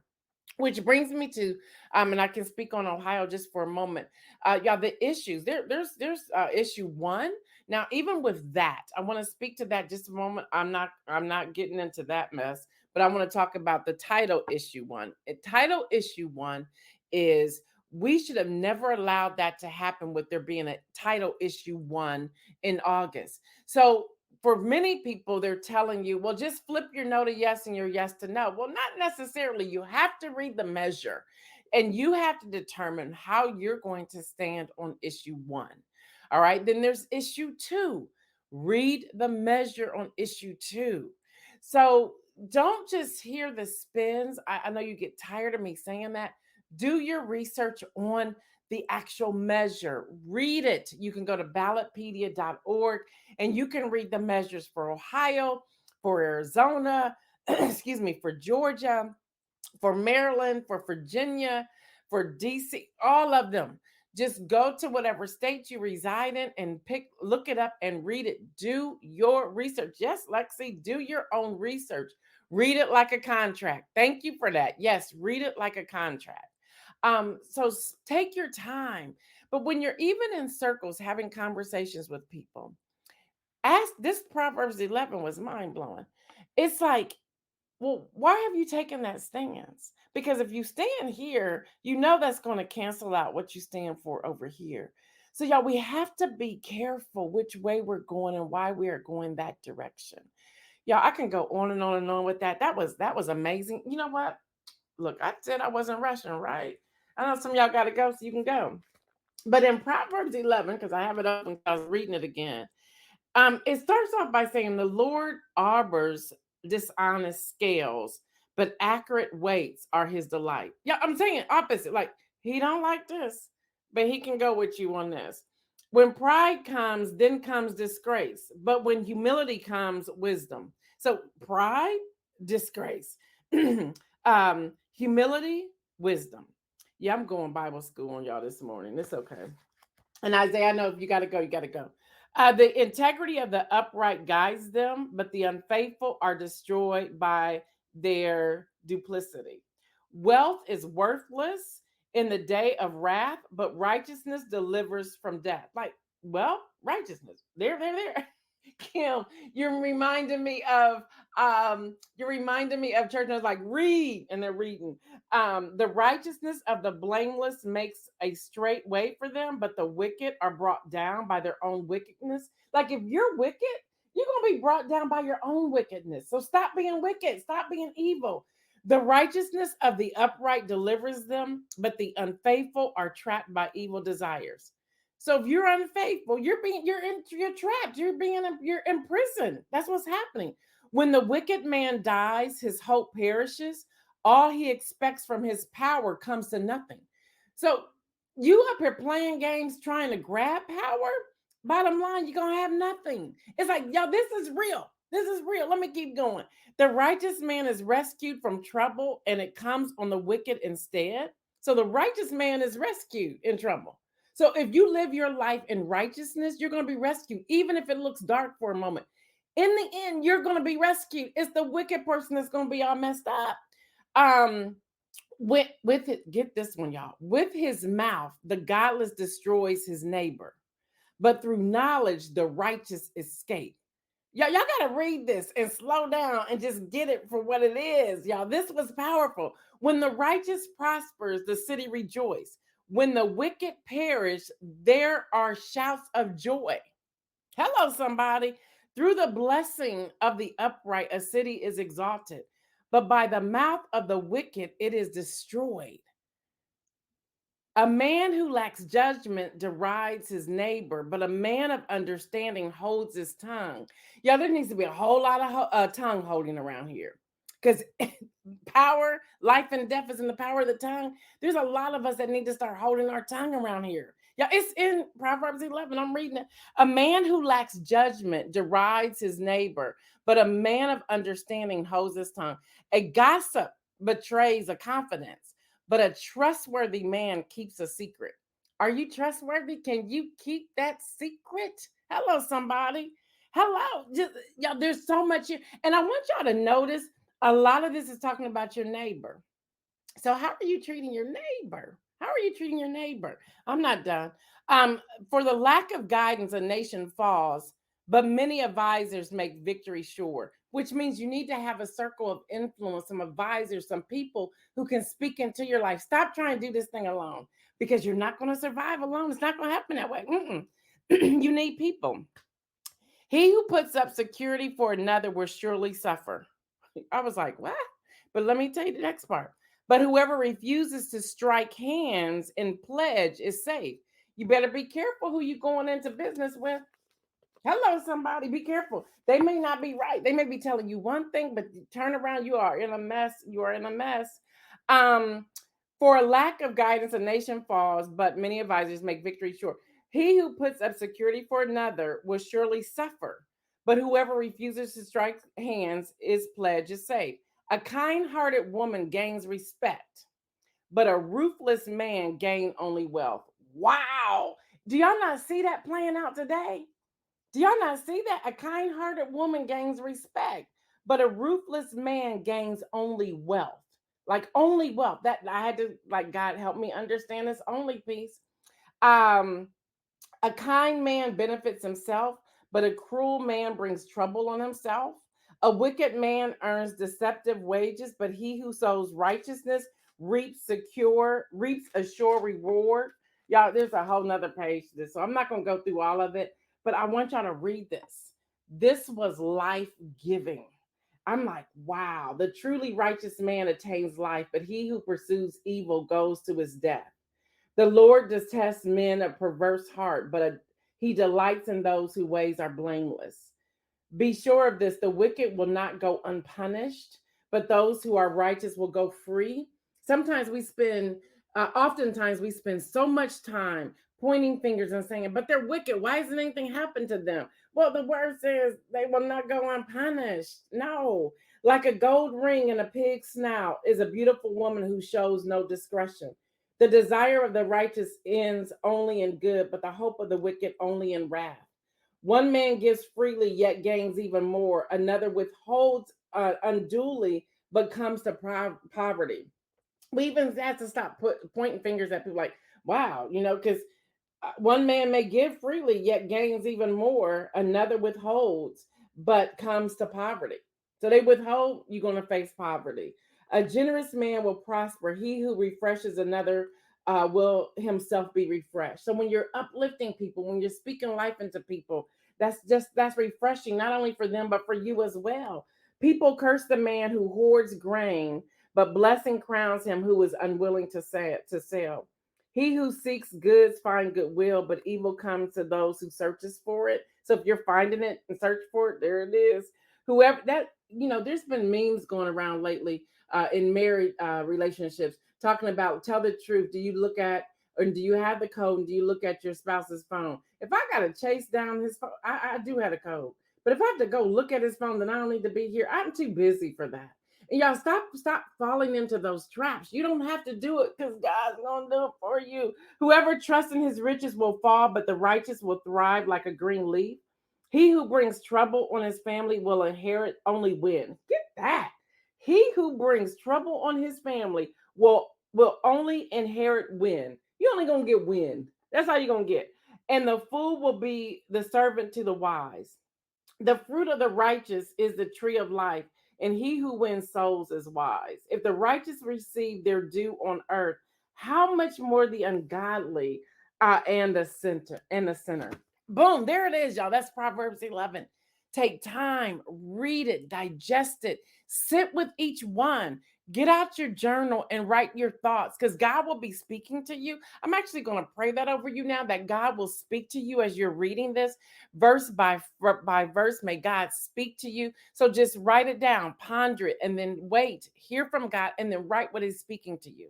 [SPEAKER 3] Which brings me to, and I can speak on Ohio just for a moment. Y'all, the issues there's issue one. Now, even with that, I want to speak to that just a moment. I'm not getting into that mess, but I want to talk about the title issue one. Title issue one is we should have never allowed that to happen with there being a title issue one in August. So for many people, they're telling you, well, just flip your no to yes and your yes to no. Well, not necessarily. You have to read the measure and you have to determine how you're going to stand on issue one. All right. Then there's issue two. Read the measure on issue two. So don't just hear the spins. I know you get tired of me saying that. Do your research on the actual measure. Read it. You can go to ballotpedia.org and you can read the measures for Ohio, for Arizona, excuse me, for Georgia, for Maryland, for Virginia, for DC, all of them. Just go to whatever state you reside in and look it up and read it. Do your research. Yes, Lexi, do your own research. Read it like a contract. Thank you for that. Yes, read it like a contract. So take your time. But when you're even in circles having conversations with people, ask this. Proverbs 11 was mind blowing. It's like, well, why have you taken that stance? Because if you stand here, you know that's going to cancel out what you stand for over here. So, y'all, we have to be careful which way we're going and why we are going that direction. Y'all, I can go on and on and on with that. That was amazing. You know what? Look, I said I wasn't rushing, right? I know some of y'all got to go, so you can go. But in Proverbs 11, because I have it open, I was reading it again. It starts off by saying the Lord arbors dishonest scales, but accurate weights are his delight. Yeah, I'm saying opposite. Like he don't like this, but he can go with you on this. When pride comes, then comes disgrace. But when humility comes, wisdom. So pride, disgrace. Humility, wisdom. Yeah, I'm going Bible school on y'all this morning. It's okay. And Isaiah, I know if you got to go, you got to go. The integrity of the upright guides them, but the unfaithful are destroyed by their duplicity. Wealth is worthless in the day of wrath, but righteousness delivers from death. Like, well, righteousness. There. Kim, you're reminding me of church. And I was like, read, and they're reading. The righteousness of the blameless makes a straight way for them, but the wicked are brought down by their own wickedness. Like if you're wicked, you're gonna be brought down by your own wickedness. So stop being wicked, stop being evil. The righteousness of the upright delivers them, but the unfaithful are trapped by evil desires. So if you're unfaithful, you're trapped. You're in prison. That's what's happening. When the wicked man dies, his hope perishes. All he expects from his power comes to nothing. So you up here playing games trying to grab power. Bottom line, you're gonna have nothing. It's like, yo, this is real. This is real. Let me keep going. The righteous man is rescued from trouble, and it comes on the wicked instead. So the righteous man is rescued in trouble. So if you live your life in righteousness, you're going to be rescued, even if it looks dark for a moment. In the end, you're going to be rescued. It's the wicked person that's going to be all messed up. With it, get this one, y'all. With his mouth, the godless destroys his neighbor, but through knowledge, the righteous escape. Y'all got to read this and slow down and just get it for what it is, y'all. This was powerful. When the righteous prospers, the city rejoices. When the wicked perish, there are shouts of joy. Hello, somebody. Through the blessing of the upright, a city is exalted, but by the mouth of the wicked, it is destroyed. A man who lacks judgment derides his neighbor, but a man of understanding holds his tongue. Yeah, there needs to be a whole lot of tongue holding around here, because power, life and death is in the power of the tongue. There's a lot of us that need to start holding our tongue around here. Yeah, it's in Proverbs 11. I'm reading it. A man who lacks judgment derides his neighbor, but a man of understanding holds his tongue. A gossip betrays a confidence, but a trustworthy man keeps a secret. Are you trustworthy? Can you keep that secret? Hello, somebody. Hello. Just, y'all, there's so much here. And I want y'all to notice a lot of this is talking about your neighbor. So, how are you treating your neighbor? How are you treating your neighbor? I'm not done. Um, for the lack of guidance, a nation falls, but many advisors make victory sure, which means you need to have a circle of influence, some advisors, some people who can speak into your life. Stop trying to do this thing alone, because you're not going to survive alone. It's not going to happen that way. You need people. He who puts up security for another will surely suffer. I was like, what? But let me tell you the next part. But whoever refuses to strike hands and pledge is safe. You better be careful who you're going into business with. Hello, somebody. Be careful. They may not be right. They may be telling you one thing, but you turn around, you are in a mess. You are in a mess. Um, for a lack of guidance, a nation falls, but many advisors make victory sure. He who puts up security for another will surely suffer, but whoever refuses to strike hands is pledged is safe. A kind-hearted woman gains respect, but a ruthless man gain only wealth. Wow. Do y'all not see that playing out today? Do y'all not see that? A kind hearted woman gains respect, but a ruthless man gains only wealth. Like only wealth. That I had to, like, God help me understand this only piece. Um, a kind man benefits himself, but a cruel man brings trouble on himself. A wicked man earns deceptive wages, but he who sows righteousness reaps a sure reward. Y'all, there's a whole nother page to this, so I'm not gonna go through all of it, but I want y'all to read this. This was life giving. I'm like, wow, the truly righteous man attains life, but he who pursues evil goes to his death. The Lord detests men of perverse heart, but he delights in those whose ways are blameless. Be sure of this: the wicked will not go unpunished, but those who are righteous will go free. Oftentimes we spend so much time pointing fingers and saying, but they're wicked. Why hasn't anything happened to them? Well, the word says they will not go unpunished. No, like a gold ring in a pig's snout is a beautiful woman who shows no discretion. The desire of the righteous ends only in good, but the hope of the wicked only in wrath. One man gives freely, yet gains even more. Another withholds unduly, but comes to poverty. We even have to stop pointing fingers at people like, wow, because one man may give freely, yet gains even more. Another withholds, but comes to poverty. So they withhold, you're going to face poverty. A generous man will prosper. He who refreshes another will himself be refreshed. So when you're uplifting people, when you're speaking life into people, that's refreshing, not only for them, but for you as well. People curse the man who hoards grain, but blessing crowns him who is unwilling to sell. He who seeks goods find goodwill, but evil comes to those who searches for it. So if you're finding it and search for it, there it is. Whoever that, there's been memes going around lately in married relationships talking about tell the truth. Do you look at or do you have the code? And do you look at your spouse's phone? If I got to chase down his phone, I do have a code. But if I have to go look at his phone, then I don't need to be here. I'm too busy for that. And y'all stop falling into those traps. You don't have to do it because God's gonna do it for you. Whoever trusts in his riches will fall, but the righteous will thrive like a green leaf. He who brings trouble on his family will inherit only win. Get that. He who brings trouble on his family will only inherit win. You only gonna get win. That's all you're gonna get. And the fool will be the servant to the wise. The fruit of the righteous is the tree of life, and he who wins souls is wise. If the righteous receive their due on earth, How much more the ungodly and the sinner. Boom, there it is, y'all. That's Proverbs 11. Take time, read it, digest it, sit with each one. Get out your journal and write your thoughts because God will be speaking to you. I'm actually going to pray that over you now that God will speak to you as you're reading this verse by verse. May God speak to you. So just write it down, ponder it, and then wait, hear from God, and then write what He's speaking to you.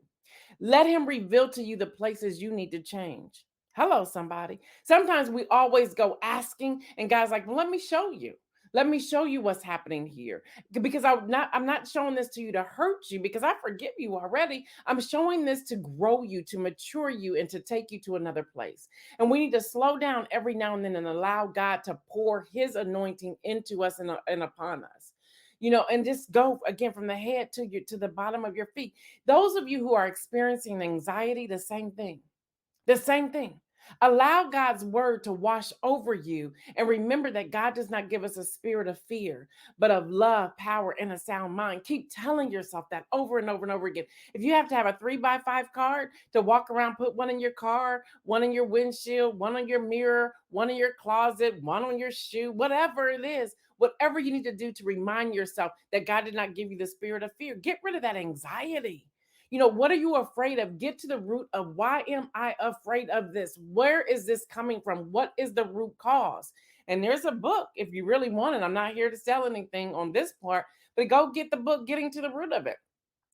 [SPEAKER 3] Let Him reveal to you the places you need to change. Hello, somebody. Sometimes we always go asking, and God's like, well, let me show you. Let me show you what's happening here. Because I'm not showing this to you to hurt you because I forgive you already. I'm showing this to grow you, to mature you, and to take you to another place. And we need to slow down every now and then and allow God to pour His anointing into us and upon us. And just go again from the head to the bottom of your feet. Those of you who are experiencing anxiety, the same thing. The same thing. Allow God's word to wash over you. And remember that God does not give us a spirit of fear, but of love, power, and a sound mind. Keep telling yourself that over and over and over again. If you have to have a 3x5 card to walk around, put one in your car, one in your windshield, one on your mirror, one in your closet, one on your shoe, whatever it is, whatever you need to do to remind yourself that God did not give you the spirit of fear. Get rid of that anxiety. What are you afraid of? Get to the root of why am I afraid of this? Where is this coming from? What is the root cause? And there's a book if you really want it. I'm not here to sell anything on this part, but go get the book, Getting to the Root of It.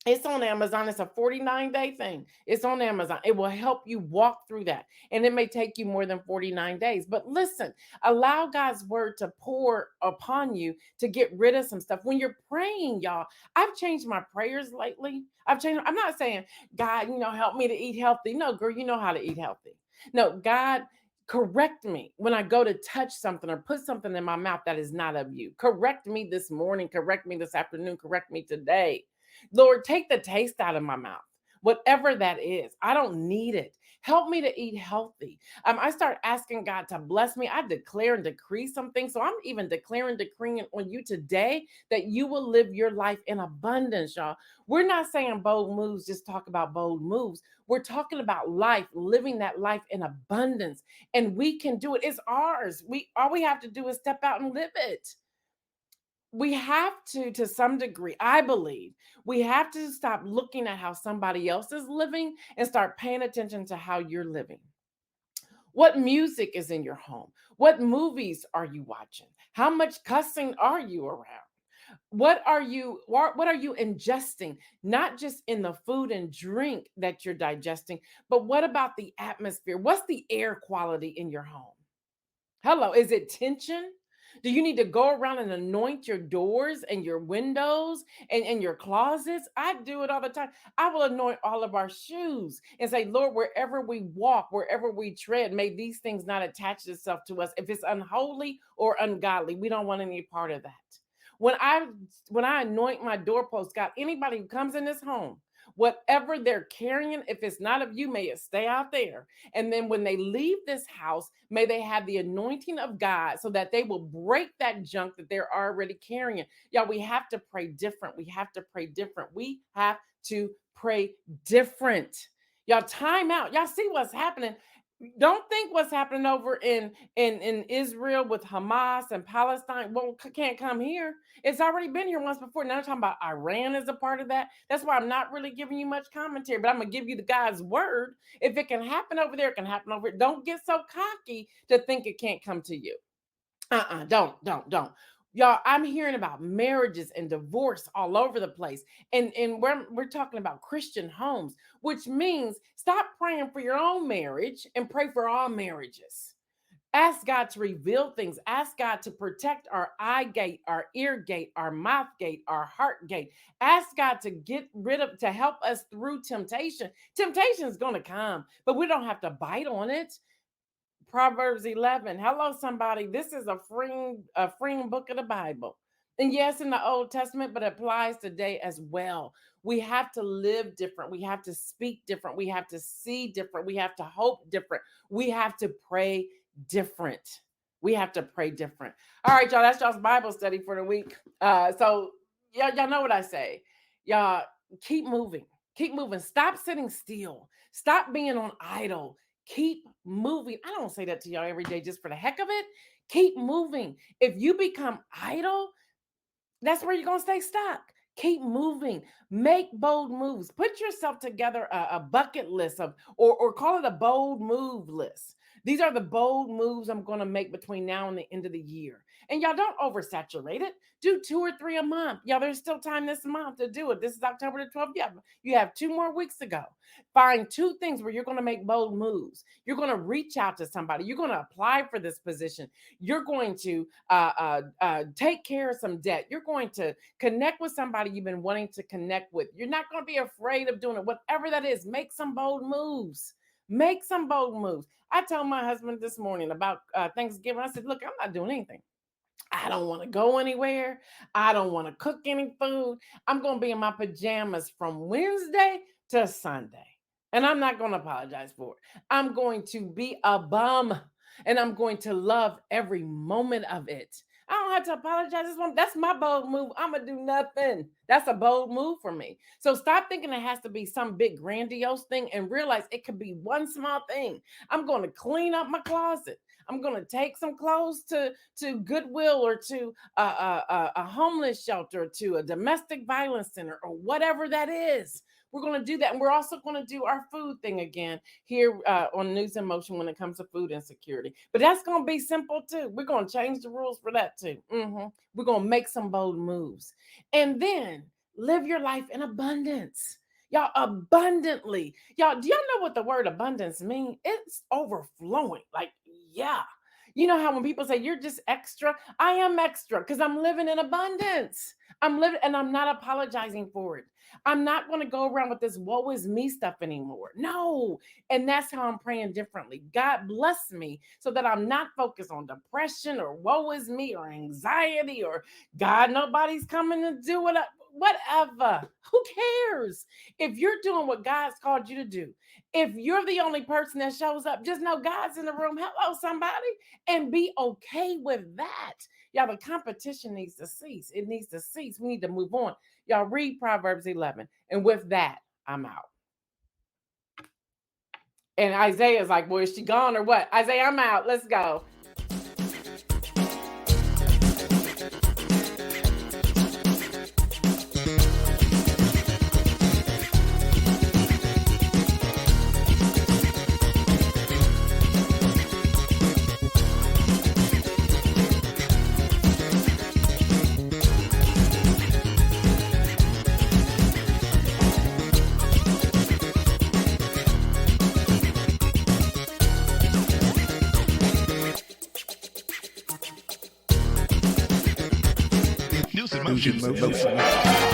[SPEAKER 3] It's on Amazon. It's a 49-day thing. It's on Amazon. It will help you walk through that. And it may take you more than 49 days. But listen, allow God's word to pour upon you to get rid of some stuff. When you're praying, y'all, I've changed my prayers lately. I'm not saying, God, help me to eat healthy. No, girl, you know how to eat healthy. No, God, correct me when I go to touch something or put something in my mouth that is not of you. Correct me this morning. Correct me this afternoon. Correct me today. Lord, take the taste out of my mouth. Whatever that is, I don't need it. Help me to eat healthy. I start asking God to bless me. I declare and decree something. So I'm even declaring, decreeing on you today that you will live your life in abundance, y'all. We're not saying bold moves, just talk about bold moves. We're talking about life, living that life in abundance. And we can do it. It's ours. All we have to do is step out and live it. We have to some degree, I believe, we have to stop looking at how somebody else is living and start paying attention to how you're living. What music is in your home? What movies are you watching? How much cussing are you around? What are you ingesting? Not just in the food and drink that you're digesting, but what about the atmosphere? What's the air quality in your home? Hello, is it tension? Do you need to go around and anoint your doors and your windows and your closets? I do it all the time. I will anoint all of our shoes and say, Lord, wherever we walk, wherever we tread, may these things not attach itself to us. If it's unholy or ungodly, we don't want any part of that. When I when I anoint my doorpost, God, anybody who comes in this home, whatever they're carrying, if it's not of you, may it stay out there. And then when they leave this house, may they have the anointing of God so that they will break that junk that they're already carrying. Y'all, we have to pray different. We have to pray different. We have to pray different. Y'all, time out. Y'all see what's happening. Don't think what's happening over in Israel with Hamas and Palestine can't come here. It's already been here once before. Now I'm talking about Iran is a part of that. That's why I'm not really giving you much commentary, but I'm gonna give you the God's word. If it can happen over there, it can happen over here. Don't get so cocky to think it can't come to you. Don't. Y'all, I'm hearing about marriages and divorce all over the place. And we're talking about Christian homes, which means stop praying for your own marriage and pray for all marriages. Ask God to reveal things. Ask God to protect our eye gate, our ear gate, our mouth gate, our heart gate. Ask God to to help us through temptation. Temptation is going to come, but we don't have to bite on it. Proverbs 11. Hello, somebody. This is a freeing book of the Bible. And yes, in the Old Testament, but it applies today as well. We have to live different. We have to speak different. We have to see different. We have to hope different. We have to pray different. We have to pray different. All right, y'all. That's y'all's Bible study for the week. So y'all know what I say. Y'all keep moving. Keep moving. Stop sitting still. Stop being on idle. Keep moving. I don't say that to y'all every day just for the heck of it. Keep moving. If you become idle, that's where you're going to stay stuck. Keep moving. Make bold moves. Put yourself together a bucket list of, or call it a bold move list. These are the bold moves I'm going to make between now and the end of the year. And y'all don't oversaturate it. Do 2 or 3 a month. Y'all, there's still time this month to do it. This is October the 12th. Yeah, you have 2 more weeks to go. Find 2 things where you're going to make bold moves. You're going to reach out to somebody. You're going to apply for this position. You're going to take care of some debt. You're going to connect with somebody you've been wanting to connect with. You're not going to be afraid of doing it. Whatever that is, make some bold moves. Make some bold moves. I told my husband this morning about Thanksgiving. I said, look, I'm not doing anything. I don't want to go anywhere. I don't want to cook any food. I'm going to be in my pajamas from Wednesday to Sunday. And I'm not going to apologize for it. I'm going to be a bum and I'm going to love every moment of it. I don't have to apologize. That's my bold move. I'm going to do nothing. That's a bold move for me. So stop thinking it has to be some big grandiose thing and realize it could be one small thing. I'm going to clean up my closet. I'm going to take some clothes to Goodwill or to a homeless shelter, to a domestic violence center, or whatever that is. We're going to do that. And we're also going to do our food thing again here on News in Motion when it comes to food insecurity. But that's going to be simple too. We're going to change the rules for that too. We're going to make some bold moves. And then live your life in abundance. Y'all, abundantly. Y'all, do y'all know what the word abundance means? It's overflowing. Like, yeah. You know how when people say you're just extra, I am extra because I'm living in abundance. I'm living and I'm not apologizing for it. I'm not going to go around with this woe is me stuff anymore. No. And that's how I'm praying differently. God bless me so that I'm not focused on depression or woe is me or anxiety or God, nobody's coming to do it. Whatever. Who cares? If you're doing what God's called you to do, if you're the only person that shows up, just know God's in the room. Hello, somebody. And be okay with that. Y'all, the competition needs to cease. It needs to cease. We need to move on. Y'all read Proverbs 11. And with that, I'm out. And Isaiah's like, well, is she gone or what? Isaiah, I'm out. Let's go.
[SPEAKER 2] News in motion.